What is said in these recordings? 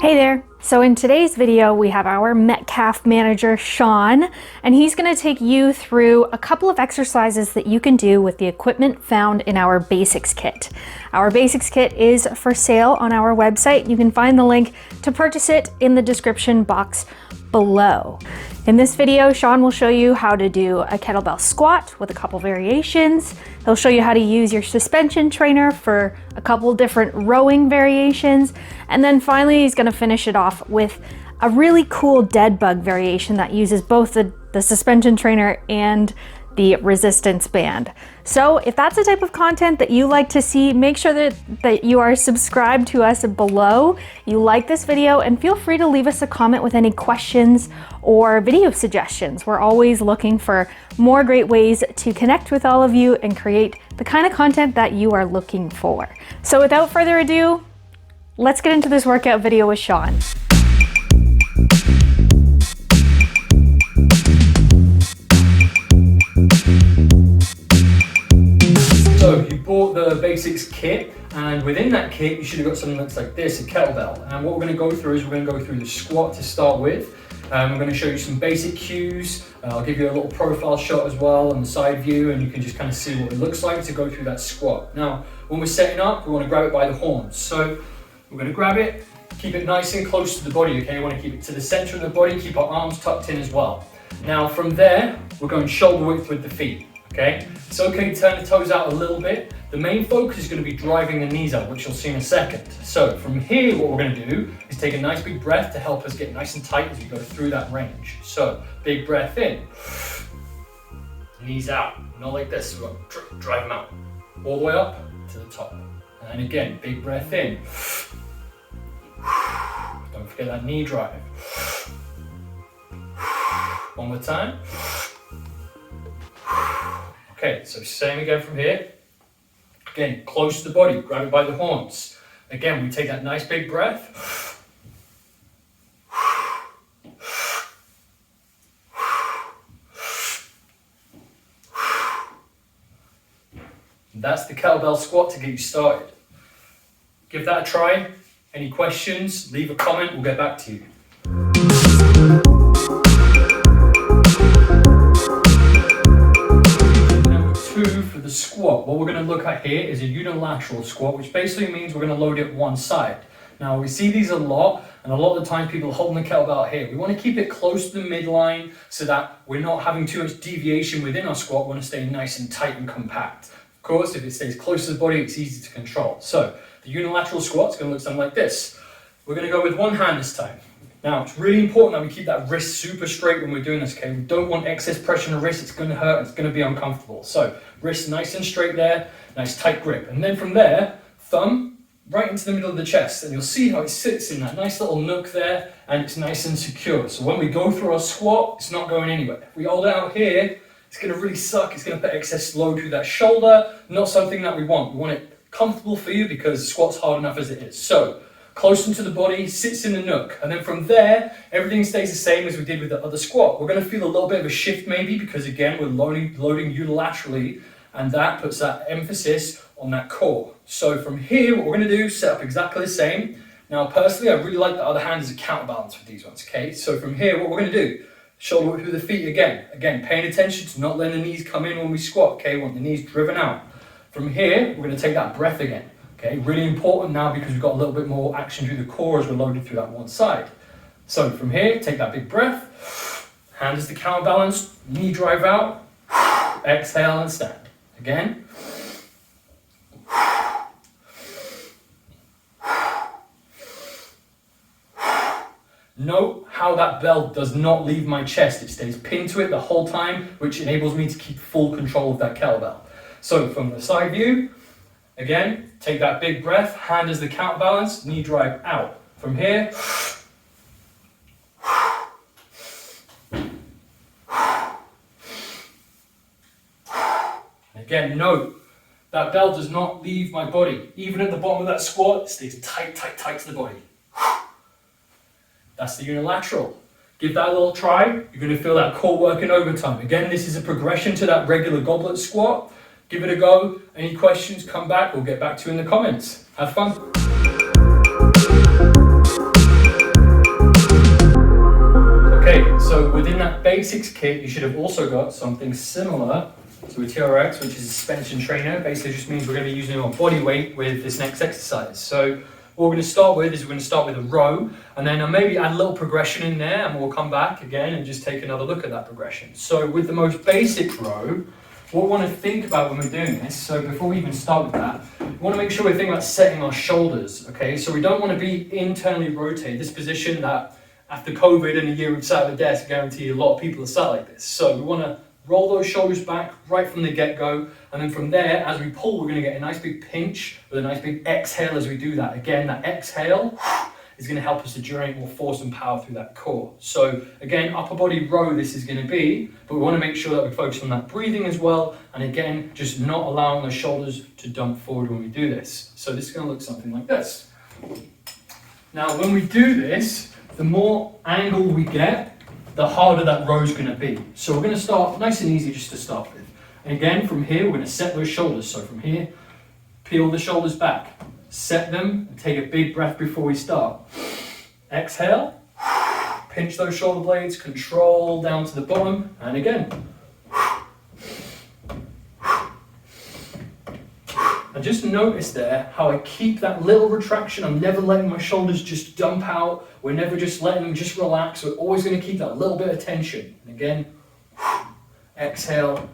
Hey there! So in today's video, we have our Metcalf manager, Sean, and he's going to take you through a couple of exercises that you can do with the equipment found in our basics kit. Our basics kit is for sale on our website. You can find the link to purchase it in the description box below. In this video, Sean will show you how to do a kettlebell squat with a couple variations. He'll show you how to use your suspension trainer for a couple different rowing variations. And then finally, he's going to finish it off with a really cool dead bug variation that uses both the suspension trainer and the resistance band. So if that's the type of content that you like to see, make sure that you are subscribed to us below, you like this video, and feel free to leave us a comment with any questions or video suggestions. We're always looking for more great ways to connect with all of you and create the kind of content that you are looking for. So without further ado, let's get into this workout video with Sean. So you bought the basics kit, and within that kit you should have got something that looks like this, a kettlebell. And what we're going to go through is we're going to go through the squat to start with. I'm going to show you some basic cues. I'll give you a little profile shot as well on the side view, and you can just kind of see what it looks like to go through that squat. Now when we're setting up, we want to grab it by the horns. So we're going to grab it, keep it nice and close to the body, okay? We want to keep it to the center of the body, keep our arms tucked in as well. Now from there, we're going shoulder width with the feet. Okay, it's okay to turn the toes out a little bit. The main focus is going to be driving the knees out, which you'll see in a second. So from here, what we're going to do is take a nice big breath to help us get nice and tight as we go through that range. So big breath in, knees out, not like this. We're going to drive them out all the way up to the top. And again, big breath in. Don't forget that knee drive. One more time. Okay, so same again from here. Again, close to the body, grab it by the horns. Again, we take that nice big breath. That's the kettlebell squat to get you started. Give that a try. Any questions, leave a comment, we'll get back to you. For the squat, what we're going to look at here is a unilateral squat, which basically means we're going to load it one side. Now we see these a lot, and a lot of the time people are holding the kettlebell here. We want to keep it close to the midline so that we're not having too much deviation within our squat. We want to stay nice and tight and compact. Of course, if it stays close to the body, it's easy to control. So the unilateral squat is going to look something like this. We're going to go with one hand this time. Now, it's really important that we keep that wrist super straight when we're doing this, okay? We don't want excess pressure on the wrist. It's going to hurt. It's going to be uncomfortable. So, wrist nice and straight there. Nice tight grip. And then from there, thumb right into the middle of the chest. And you'll see how it sits in that nice little nook there. And it's nice and secure. So when we go through our squat, it's not going anywhere. If we hold it out here, it's going to really suck. It's going to put excess load through that shoulder. Not something that we want. We want it comfortable for you because the squat's hard enough as it is. So, close into the body, sits in the nook. And then from there, everything stays the same as we did with the other squat. We're going to feel a little bit of a shift maybe because again, we're loading unilaterally, and that puts that emphasis on that core. So from here, what we're going to do, set up exactly the same. Now personally, I really like the other hand as a counterbalance for these ones, okay? So from here, what we're going to do, shoulder width with the feet again. Again, paying attention to not letting the knees come in when we squat, okay? We want the knees driven out. From here, we're going to take that breath again. Okay, really important now because we've got a little bit more action through the core as we're loaded through that one side. So from here, take that big breath, hand is the counterbalance, knee drive out, exhale and stand. Again. Note how that belt does not leave my chest. It stays pinned to it the whole time, which enables me to keep full control of that kettlebell. So from the side view, again, take that big breath, hand is the counterbalance, knee drive out. From here, again, note, that belt does not leave my body. Even at the bottom of that squat, it stays tight, tight, tight to the body. That's the unilateral. Give that a little try. You're going to feel that core working overtime. Again, this is a progression to that regular goblet squat. Give it a go. Any questions, come back. We'll get back to you in the comments. Have fun. basics kit, you should have also got something similar to a TRX, which is a suspension trainer. Basically just means we're going to be using our body weight with this next exercise. So what we're going to start with is we're going to start with a row, and then I'll maybe add a little progression in there, and we'll come back again and just take another look at that progression. So with the most basic row, what we want to think about when we're doing this, so before we even start with that, we want to make sure we're thinking about setting our shoulders, okay? So we don't want to be internally rotated, this position that after COVID and a year we've sat at a desk, I guarantee a lot of people are sat like this. So we want to roll those shoulders back right from the get-go, and then from there, as we pull, we're going to get a nice big pinch with a nice big exhale as we do that. Again, that exhale is going to help us to generate more force and power through that core. So again, upper body row this is going to be, but we want to make sure that we focus on that breathing as well, and again, just not allowing the shoulders to dump forward when we do this. So this is going to look something like this. Now, when we do this, the more angle we get, the harder that row is going to be. So we're going to start nice and easy just to start with. And again, from here, we're going to set those shoulders. So from here, peel the shoulders back, set them, and take a big breath before we start. Exhale, pinch those shoulder blades, control down to the bottom, and again. And just notice there how I keep that little retraction. I'm never letting my shoulders just dump out. We're never just letting them just relax. We're always going to keep that little bit of tension. And again, exhale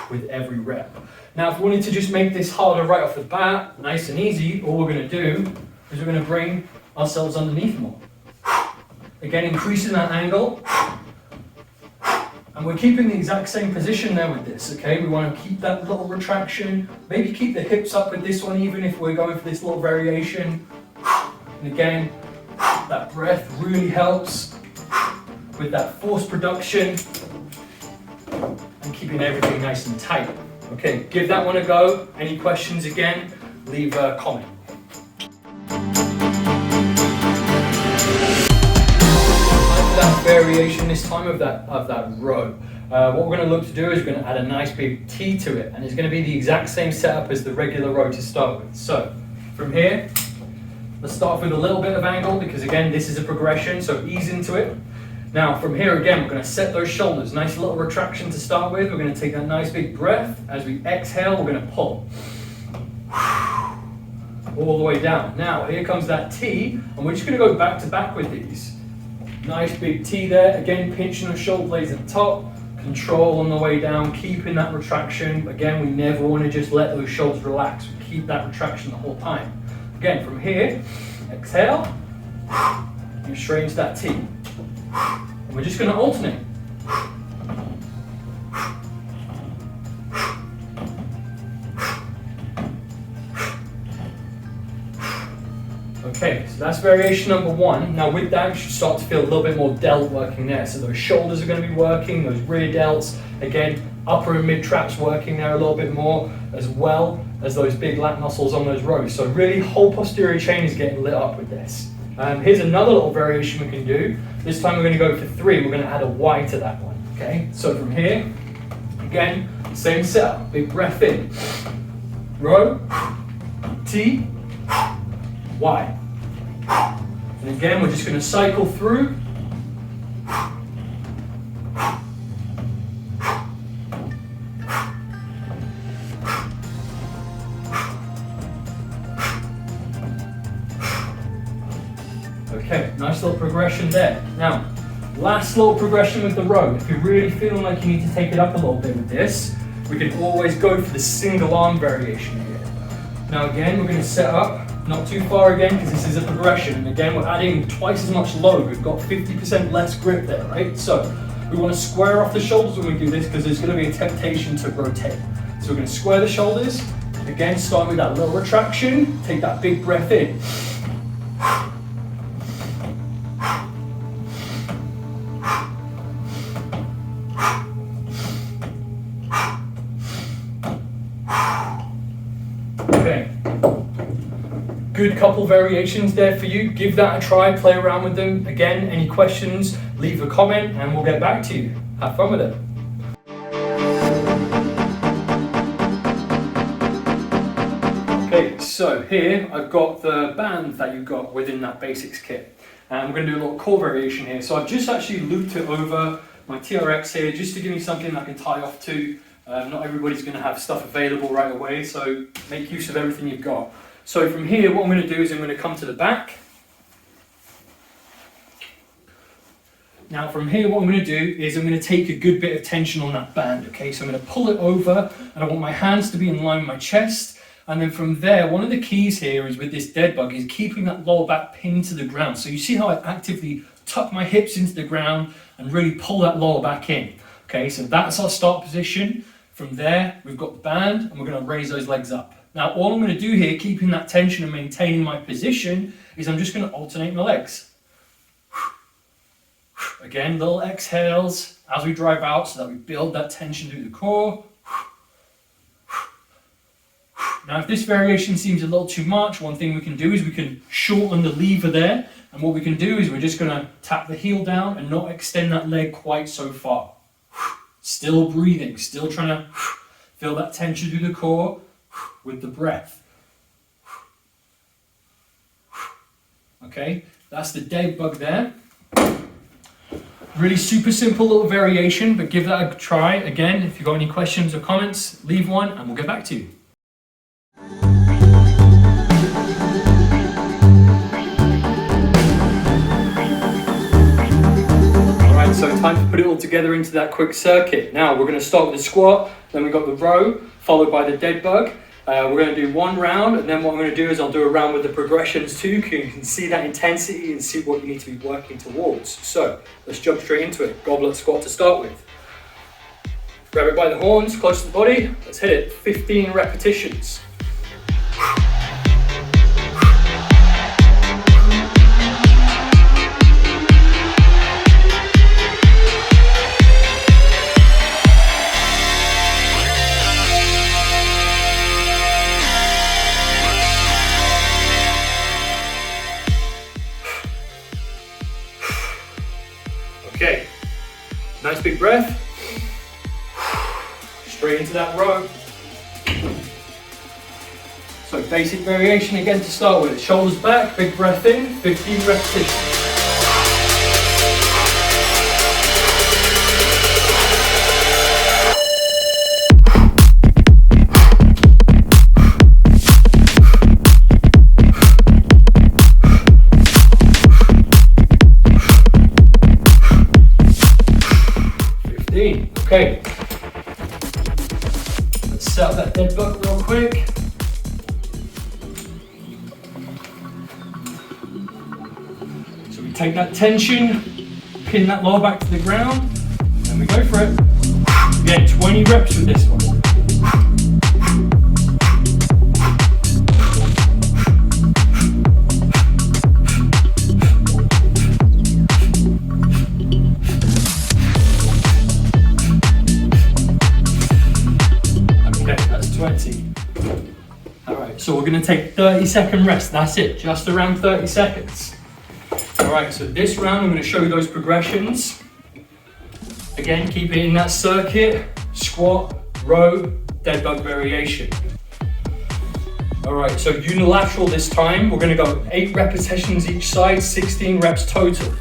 with every rep. Now, if we wanted to just make this harder right off the bat, nice and easy, all we're going to do is we're going to bring ourselves underneath more. Again, increasing that angle. And we're keeping the exact same position there with this, okay? We want to keep that little retraction, maybe keep the hips up with this one even if we're going for this little variation. And again, that breath really helps with that force production and keeping everything nice and tight. Okay, give that one a go. Any questions again, leave a comment. That variation this time of that row. What we're going to look to do is we're going to add a nice big T to it, and it's going to be the exact same setup as the regular row to start with. So from here, let's start with a little bit of angle because again this is a progression, so ease into it. Now from here again we're going to set those shoulders, nice little retraction to start with. We're going to take that nice big breath. As we exhale we're going to pull all the way down. Now here comes that T, and we're just going to go back to back with these. Nice big T there, again pinching the shoulder blades at the top, control on the way down, keeping that retraction. Again, we never want to just let those shoulders relax, we keep that retraction the whole time. Again, from here, exhale, and straight into that T. And we're just going to alternate. Okay, so that's variation number one. Now with that, you should start to feel a little bit more delt working there. So those shoulders are going to be working, those rear delts. Again, upper and mid traps working there a little bit more, as well as those big lat muscles on those rows. So really, whole posterior chain is getting lit up with this. Here's another little variation we can do. This time we're going to go for 3. We're going to add a Y to that one. Okay, so from here, again, same setup. Big breath in. Row, T, Y. And again, we're just going to cycle through. Okay, nice little progression there. Now, last little progression with the row. If you're really feeling like you need to take it up a little bit with this, we can always go for the single arm variation here. Now again, we're going to set up not too far again because this is a progression, and again we're adding twice as much load. We've got 50% less grip there, right? So we want to square off the shoulders when we do this because there's going to be a temptation to rotate. So we're going to square the shoulders, again starting with that little retraction, take that big breath in. Okay. Good couple variations there for you. Give that a try, play around with them. Again, any questions, leave a comment and we'll get back to you. Have fun with it. Okay, so here I've got the band that you got within that basics kit. And we're going to do a little core variation here. So I've just actually looped it over my TRX here, just to give me something I can tie off to. Not everybody's going to have stuff available right away, so make use of everything you've got. So from here, what I'm going to do is I'm going to come to the back. Now from here, what I'm going to do is I'm going to take a good bit of tension on that band, okay? So I'm going to pull it over, and I want my hands to be in line with my chest. And then from there, one of the keys here is with this dead bug is keeping that lower back pinned to the ground. So you see how I actively tuck my hips into the ground and really pull that lower back in. Okay, so that's our start position. From there, we've got the band, and we're going to raise those legs up. Now, all I'm going to do here, keeping that tension and maintaining my position, is I'm just going to alternate my legs. Again, little exhales as we drive out so that we build that tension through the core. Now, if this variation seems a little too much, one thing we can do is we can shorten the lever there. And what we can do is we're just going to tap the heel down and not extend that leg quite so far. Still breathing, still trying to feel that tension through the core with the breath. Okay, that's the dead bug there. Really super simple little variation, but give that a try. Again, if you've got any questions or comments, leave one and we'll get back to you. Alright, so time to put it all together into that quick circuit. Now we're going to start with the squat, then we've got the row, followed by the dead bug. We're going to do one round, and then what I'm going to do is I'll do a round with the progressions too, so you can see that intensity and see what you need to be working towards. So let's jump straight into it. Goblet squat to start with. Grab it by the horns, close to the body. Let's hit it. 15 repetitions. Okay, nice big breath, straight into that row. So basic variation again to start with, shoulders back, big breath in, 15 repetitions. Okay, let's set up that dead bug real quick. So we take that tension, pin that lower back to the ground, and we go for it. Again, 20 reps with this one. 20. Alright, so we're going to take 30-second rest. That's it, just around 30 seconds. Alright, so this round I'm going to show you those progressions. Again, keep it in that circuit, squat, row, dead bug variation. Alright, so unilateral this time. We're going to go 8 repetitions each side, 16 reps total.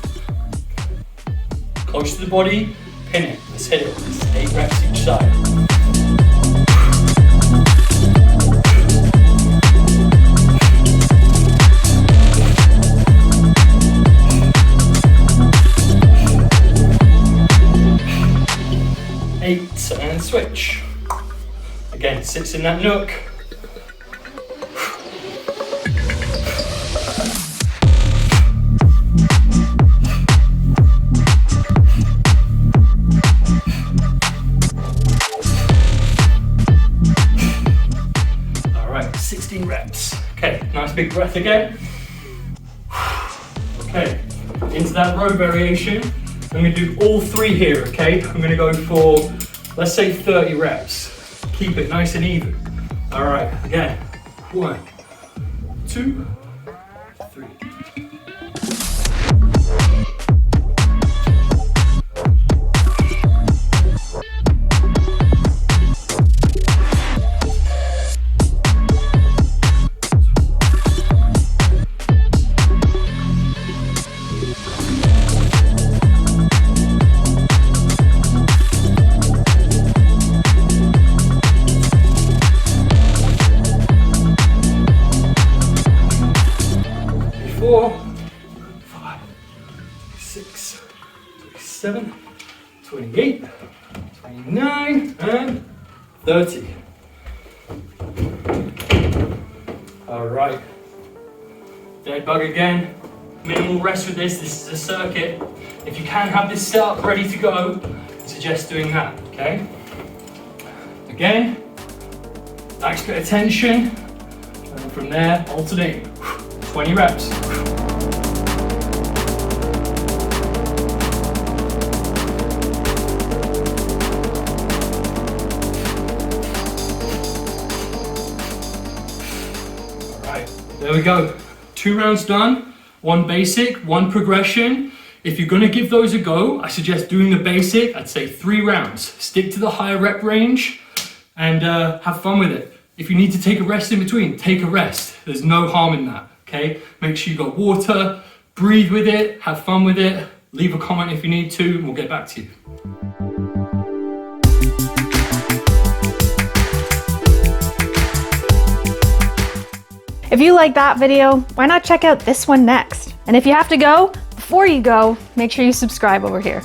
Close to the body, pin it. Let's hit it. It's 8 reps each side. And switch. Again, sits in that nook. All right, 16 reps. Okay, nice big breath again. Okay, into that row variation. I'm going to do all 3 here, okay? I'm going to go for, let's say 30 reps. Keep it nice and even. All right, again. 1, 2, 3. 26, 27, 28, 29, and 30. All right. Dead bug again. Minimal rest with this. This is a circuit. If you can have this set up ready to go, I suggest doing that, okay? Again, max bit of tension, and from there, alternating. 20 reps. All right, there we go. 2 rounds done, 1 basic, 1 progression. If you're gonna give those a go, I suggest doing the basic, I'd say 3 rounds. Stick to the higher rep range and have fun with it. If you need to take a rest in between, take a rest. There's no harm in that, okay? Make sure you got water, breathe with it, have fun with it. Leave a comment if you need to, and we'll get back to you. If you like that video, why not check out this one next? And if you have to go, before you go, make sure you subscribe over here.